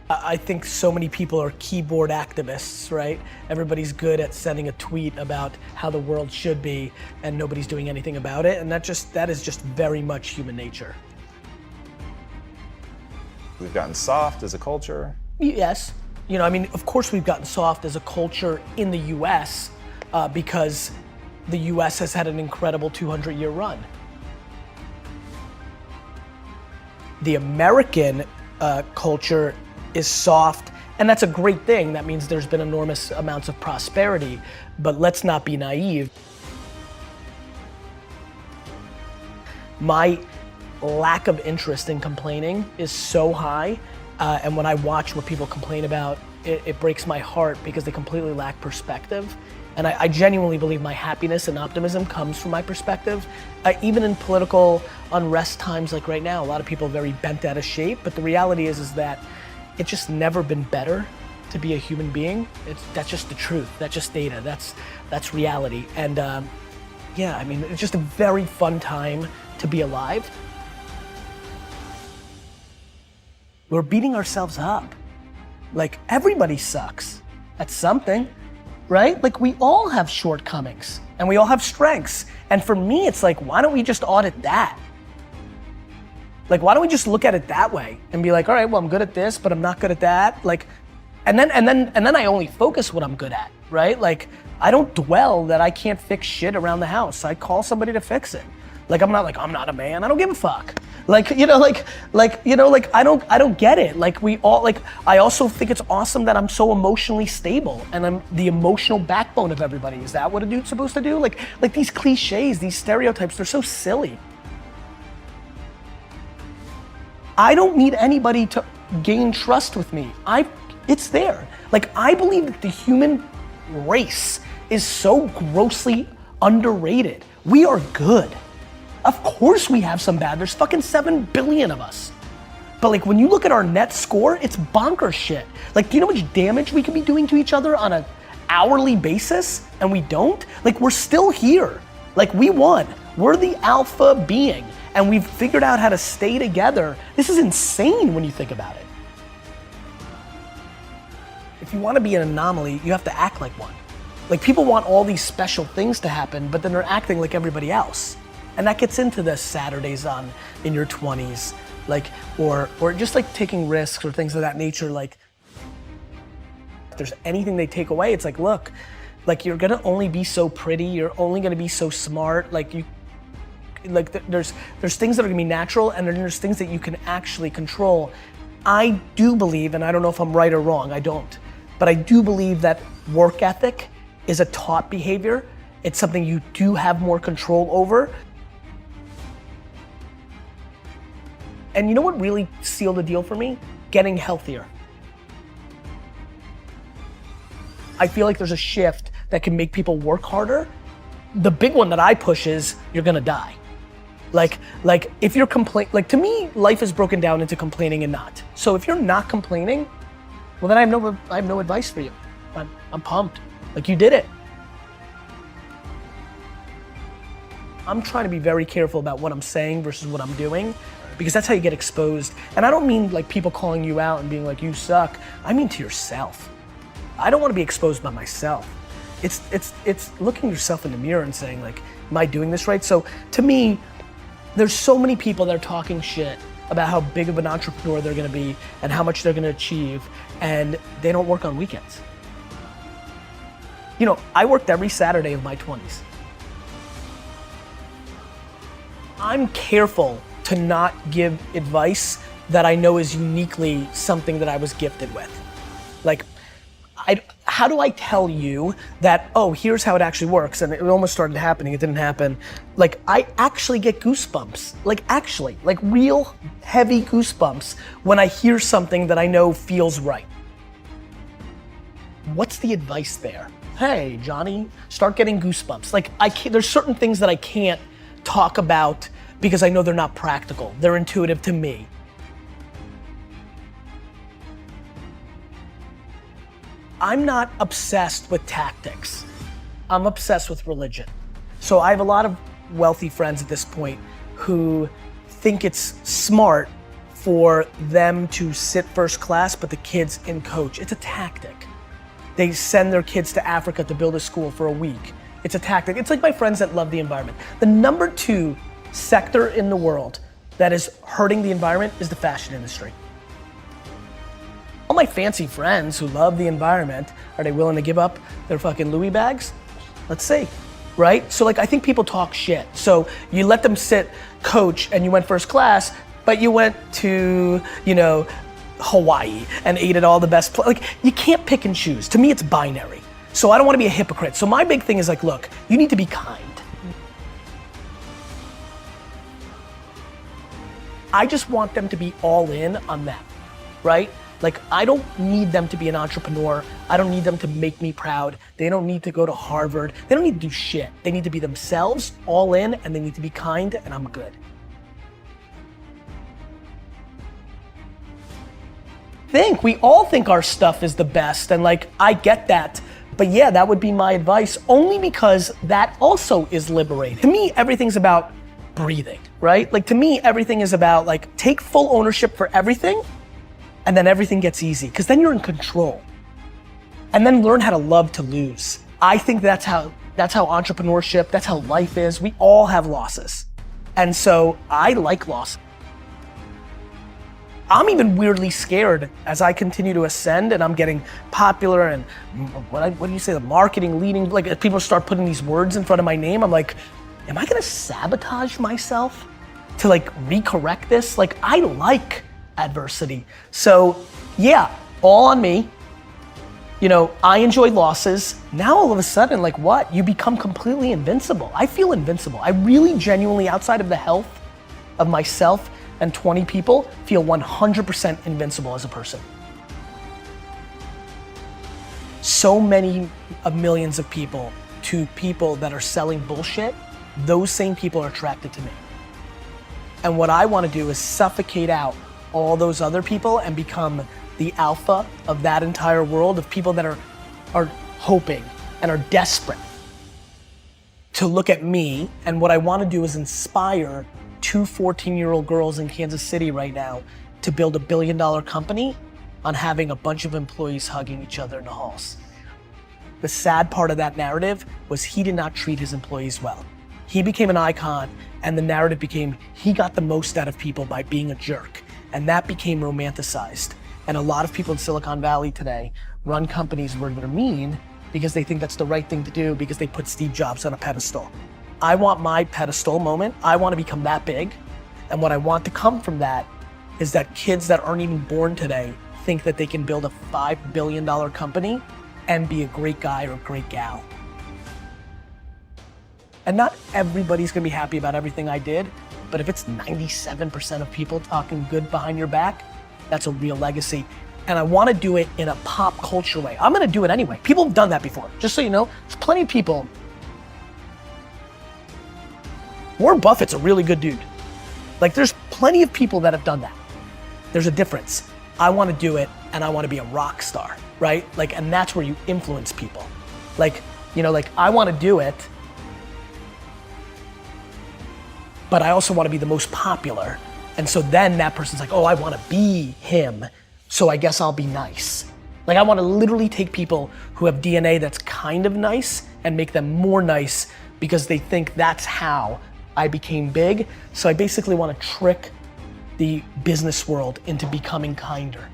I think so many people are keyboard activists, right? Everybody's good at sending a tweet about how the world should be and nobody's doing anything about it. And that is just very much human nature. We've gotten soft as a culture. Yes. You know, I mean, of course we've gotten soft as a culture in the US because the US has had an incredible 200-year run. The American culture is soft, and that's a great thing. That means there's been enormous amounts of prosperity, but let's not be naive. My lack of interest in complaining is so high, and when I watch what people complain about, it breaks my heart because they completely lack perspective. And I genuinely believe my happiness and optimism comes from my perspective. Even in political unrest times like right now, a lot of people are very bent out of shape, but the reality is that it's just never been better to be a human being. That's just the truth, that's just data, that's reality. And yeah, I mean, it's just a very fun time to be alive. We're beating ourselves up. Like, everybody sucks at something. Right? Like, we all have shortcomings and we all have strengths. And for me, it's like, why don't we just audit that? Like, why don't we just look at it that way and be like, all right, well, I'm good at this, but I'm not good at that. Like, and then I only focus what I'm good at, right? Like, I don't dwell that I can't fix shit around the house. I call somebody to fix it. Like, I'm not a man. I don't give a fuck. Like, I don't get it. Like, I also think it's awesome that I'm so emotionally stable and I'm the emotional backbone of everybody. Is that what a dude's supposed to do? Like these cliches, these stereotypes, they're so silly. I don't need anybody to gain trust with me. It's there. Like, I believe that the human race is so grossly underrated. We are good. Of course we have some bad, there's fucking 7 billion of us. But like, when you look at our net score, it's bonkers shit. Like, do you know how much damage we could be doing to each other on an hourly basis and we don't? Like, we're still here. Like, we won. We're the alpha being and we've figured out how to stay together. This is insane when you think about it. If you want to be an anomaly, you have to act like one. Like, people want all these special things to happen, but then they're acting like everybody else. And that gets into the Saturdays in your 20s, like, or just like taking risks or things of that nature. Like, if there's anything they take away, it's like, look, like, you're gonna only be so pretty, you're only gonna be so smart, there's things that are gonna be natural and then there's things that you can actually control. I do believe, and I don't know if I'm right or wrong, I don't, but I do believe that work ethic is a taught behavior. It's something you do have more control over. And you know what really sealed the deal for me? Getting healthier. I feel like there's a shift that can make people work harder. The big one that I push is you're gonna die. Like if you're like, to me, life is broken down into complaining and not. So if you're not complaining, well then I have no advice for you. I'm pumped. Like, you did it. I'm trying to be very careful about what I'm saying versus what I'm doing, because that's how you get exposed. And I don't mean like people calling you out and being like, you suck. I mean to yourself. I don't want to be exposed by myself. It's looking yourself in the mirror and saying, like, am I doing this right? So to me, there's so many people that are talking shit about how big of an entrepreneur they're gonna be and how much they're gonna achieve, and they don't work on weekends. You know, I worked every Saturday of my 20s. I'm careful to not give advice that I know is uniquely something that I was gifted with. Like, how do I tell you that, oh, here's how it actually works, and it almost started happening, it didn't happen. Like, I actually get goosebumps, like real heavy goosebumps when I hear something that I know feels right. What's the advice there? Hey, Johnny, start getting goosebumps. Like, there's certain things that I can't talk about because I know they're not practical, they're intuitive to me. I'm not obsessed with tactics. I'm obsessed with religion. So I have a lot of wealthy friends at this point who think it's smart for them to sit first class, but the kids in coach. It's a tactic. They send their kids to Africa to build a school for a week. It's a tactic. It's like my friends that love the environment. The number 2 sector in the world that is hurting the environment is the fashion industry. All my fancy friends who love the environment, are they willing to give up their fucking Louis bags? Let's see, right? So like, I think people talk shit. So you let them sit coach and you went first class, but you went to, Hawaii and ate at all the best like, you can't pick and choose. To me, it's binary. So I don't wanna be a hypocrite. So my big thing is like, look, you need to be kind. I just want them to be all in on that, right? Like, I don't need them to be an entrepreneur. I don't need them to make me proud. They don't need to go to Harvard. They don't need to do shit. They need to be themselves, all in, and they need to be kind, and I'm good. We all think our stuff is the best, and like, I get that. But yeah, that would be my advice, only because that also is liberating. To me, everything's about breathing, right? Like, to me, everything is about like, take full ownership for everything, and then everything gets easy, because then you're in control. And then learn how to love to lose. I think that's how entrepreneurship, that's how life is. We all have losses. And so I like loss. I'm even weirdly scared as I continue to ascend and I'm getting popular and what do you say, the marketing leading, like if people start putting these words in front of my name, I'm like, am I gonna sabotage myself to like recorrect this? Like, I like adversity. So yeah, all on me. I enjoy losses. Now all of a sudden, like what? You become completely invincible. I feel invincible. I really genuinely, outside of the health of myself and 20 people, feel 100% invincible as a person. So many millions of people to people that are selling bullshit, those same people are attracted to me. And what I want to do is suffocate out all those other people and become the alpha of that entire world of people that are hoping and are desperate to look at me. And what I want to do is inspire 2 14-year-old girls in Kansas City right now to build a $1 billion company on having a bunch of employees hugging each other in the halls. The sad part of that narrative was he did not treat his employees well. He became an icon, and the narrative became he got the most out of people by being a jerk. And that became romanticized. And a lot of people in Silicon Valley today run companies where they're mean because they think that's the right thing to do because they put Steve Jobs on a pedestal. I want my pedestal moment. I want to become that big. And what I want to come from that is that kids that aren't even born today think that they can build a $5 billion company and be a great guy or a great gal. And not everybody's gonna be happy about everything I did, but if it's 97% of people talking good behind your back, that's a real legacy. And I wanna do it in a pop culture way. I'm gonna do it anyway. People have done that before. Just so you know, there's plenty of people. Warren Buffett's a really good dude. Like, there's plenty of people that have done that. There's a difference. I wanna do it and I wanna be a rock star, right? Like, and that's where you influence people. Like, I wanna do it, but I also wanna be the most popular. And so then that person's like, oh, I wanna be him, so I guess I'll be nice. Like, I wanna literally take people who have DNA that's kind of nice and make them more nice because they think that's how I became big. So I basically wanna trick the business world into becoming kinder.